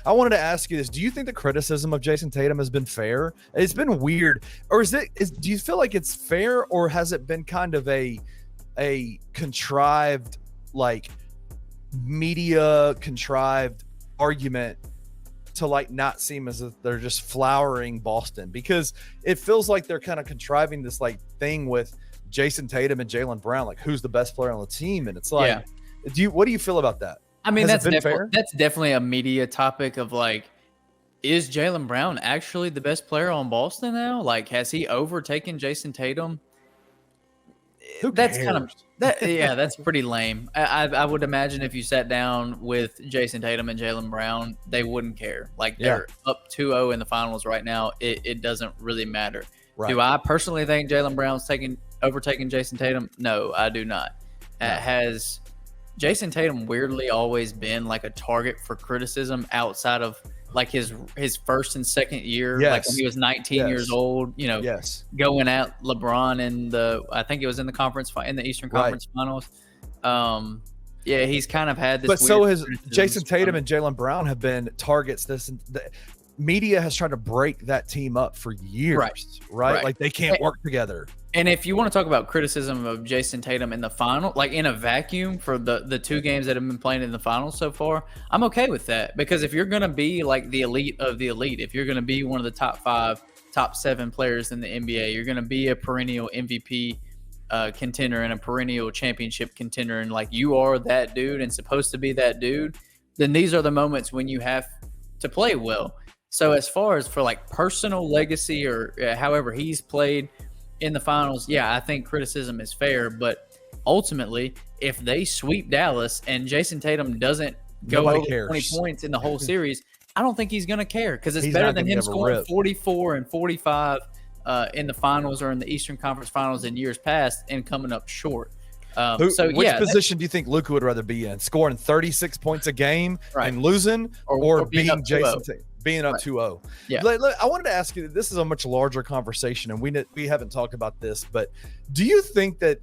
I wanted to ask you this. Do you think the criticism of Jayson Tatum has been fair? It's been weird. Or do you feel like it's fair, or has it been kind of a contrived, like media contrived argument to like not seem as if they're just flowering Boston? Because it feels like they're kind of contriving this like thing with Jayson Tatum and Jaylen Brown, like who's the best player on the team. And it's like, what do you feel about that? I mean, that's definitely a media topic of like, is Jaylen Brown actually the best player on Boston now? Like, has he overtaken Jayson Tatum? Who that's cares? kind of that's pretty lame. I would imagine if you sat down with Jayson Tatum and Jaylen Brown, they wouldn't care. Like, they're up 2-0 in the finals right now. It doesn't really matter. Right. Do I personally think Jaylen Brown's overtaking Jayson Tatum? No, I do not. No. Has Jayson Tatum weirdly always been like a target for criticism outside of like his first and second year, like when he was 19 years old, going at LeBron in I think it was in the Eastern Conference Finals. He's kind of had this. But so has Jayson Tatum and Jaylen Brown have been targets. Media has tried to break that team up for years, right? Like they can't work together. And if you want to talk about criticism of Jayson Tatum in the final, like in a vacuum for the two games that have been playing in the finals so far, I'm okay with that. Because if you're going to be like the elite of the elite, if you're going to be one of the top 5, top 7 players in the NBA, you're going to be a perennial MVP contender and a perennial championship contender, and like you are that dude and supposed to be that dude, then these are the moments when you have to play well. So as far as for like personal legacy or however he's played in the finals, I think criticism is fair. But ultimately, if they sweep Dallas and Jayson Tatum doesn't go over 20 points in the whole series, I don't think he's going to care, because it's better than him scoring 44 and 45 in the finals or in the Eastern Conference Finals in years past and coming up short. Which position do you think Luka would rather be in? Scoring 36 points a game and losing, or being Jayson Tatum? Being up 2-0. Yeah. I wanted to ask you, this is a much larger conversation, and we haven't talked about this, but do you think that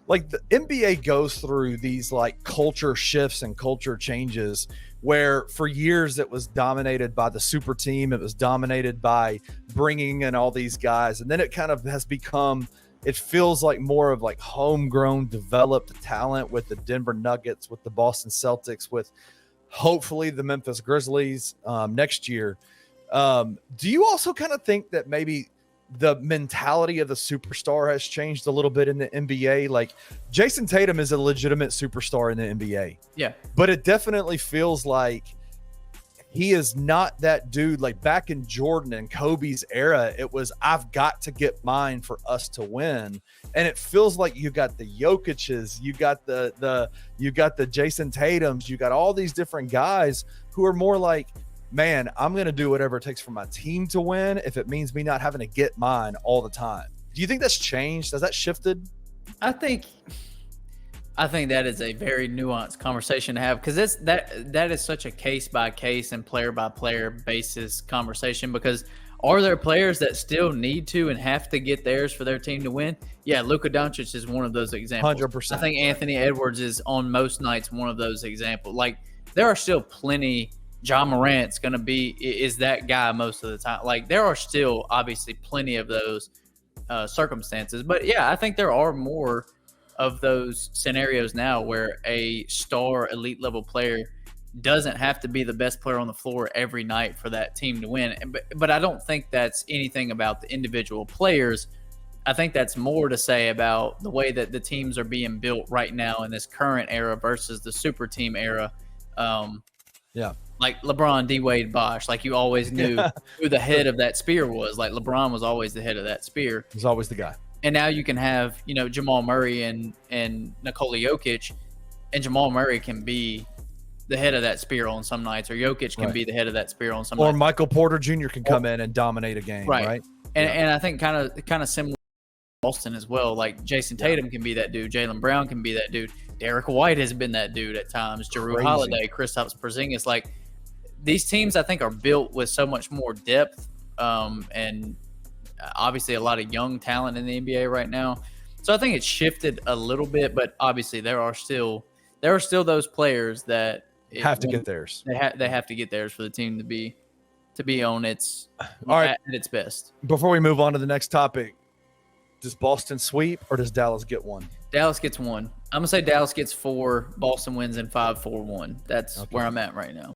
like the NBA goes through these like culture shifts and culture changes where for years it was dominated by the super team, it was dominated by bringing in all these guys, and then it kind of has become, it feels like more of like homegrown, developed talent with the Denver Nuggets, with the Boston Celtics, with hopefully the Memphis Grizzlies next year. Do you also kind of think that maybe the mentality of the superstar has changed a little bit in the NBA? Like Jayson Tatum is a legitimate superstar in the NBA. Yeah. But it definitely feels like he is not that dude. Like back in Jordan and Kobe's era, it was, I've got to get mine for us to win. And it feels like you got the Jokic's, you got the Jayson Tatums, you got all these different guys who are more like, man, I'm going to do whatever it takes for my team to win if it means me not having to get mine all the time. Do you think that's changed? Has that shifted? I think that is a very nuanced conversation to have, because that is such a case by case and player by player basis conversation. Because are there players that still need to and have to get theirs for their team to win? Yeah, Luka Doncic is one of those examples. 100%. I think Anthony Edwards is on most nights one of those examples. Like there are still plenty. John Morant's going to be is that guy most of the time. Like there are still obviously plenty of those circumstances. But yeah, I think there are more of those scenarios now where a star elite level player doesn't have to be the best player on the floor every night for that team to win. But I don't think that's anything about the individual players. I think that's more to say about the way that the teams are being built right now in this current era versus the super team era. Like LeBron, D-Wade, Bosh, like you always knew who the head of that spear was. Like LeBron was always the head of that spear. He's always the guy. And now you can have, Jamal Murray and Nikola Jokic, and Jamal Murray can be the head of that spear on some nights, or Jokic can be the head of that spear on some nights. Or Michael Porter Jr. can come in and dominate a game, right? And I think kind of similar to Boston as well. Like Jayson Tatum can be that dude. Jaylen Brown can be that dude. Derek White has been that dude at times. Jrue Holiday, Kristaps Porzingis. Like these teams, I think, are built with so much more depth and obviously a lot of young talent in the NBA right now. So I think it's shifted a little bit, but obviously there are still those players that have to get theirs. They have to get theirs for the team to be on its All right. at its best. Before we move on to the next topic, does Boston sweep or does Dallas get one? Dallas gets one. I'm gonna say Dallas gets 4. Boston wins in 5-4-1. That's where I'm at right now.